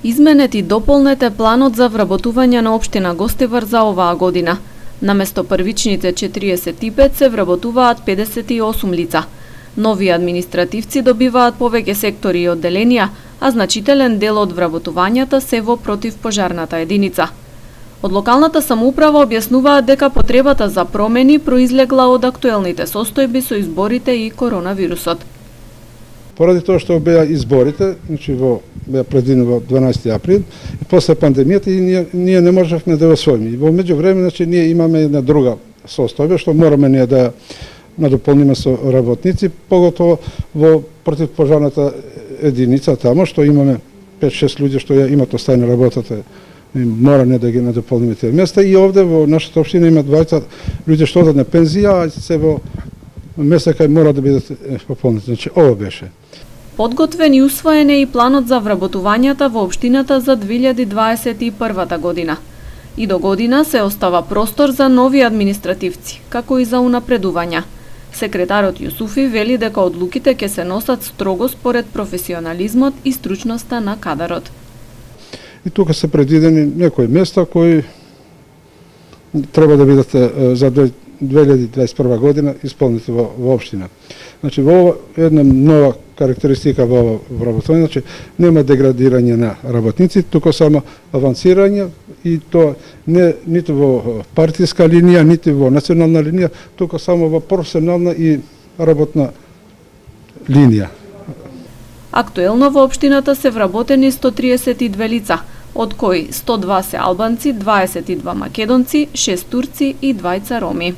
Изменет и дополнете планот за вработување на општина Гостивар за оваа година. Наместо првичните 45 се вработуваат 58 лица. Нови административци добиваат повеќе сектори и одделенија, а значителен дел од вработувањата се во противпожарната единица. Од локалната самоуправа објаснуваат дека потребата за промени произлегла од актуелните состојби со изборите и коронавирусот. Поради тоа што беа изборите, значи беа предвидени во 12 април, и после пандемијата и ние не можевме да го освоиме. И во меѓувреме, значи ние имаме една друга состојба што мораме ние да надополниме со работници, поготово во противпожарната единица тамо што имаме 5-6 луѓе што ја имат остајна работата. Мора не да ги надополниме тие места, и овде во нашата општина има 20 луѓе што одат на пензија, а се во места кај мора да бидат пополнети. Значи ова беше. Подготвен и усвоен е и планот за вработувањата во општината за 2021 година. И до година се остава простор за нови административци, како и за унапредувања. Секретарот Јусуфи вели дека одлуките ќе се носат строго според професионализмот и стручноста на кадарот. И тука се предвидени некои места кои треба да бидат за 2021 година исполнети во општина. Значи во една нова карактеристика во вработување, значи нема деградирање на работници, туку само авансирање, и тоа не ниту во партиска линија, ниту во национална линија, туку само во професионална и работна линија. Актуелно во општината се вработени 132 лица, од кои 102 се албанци, 22 македонци, 6 турци и 2 роми.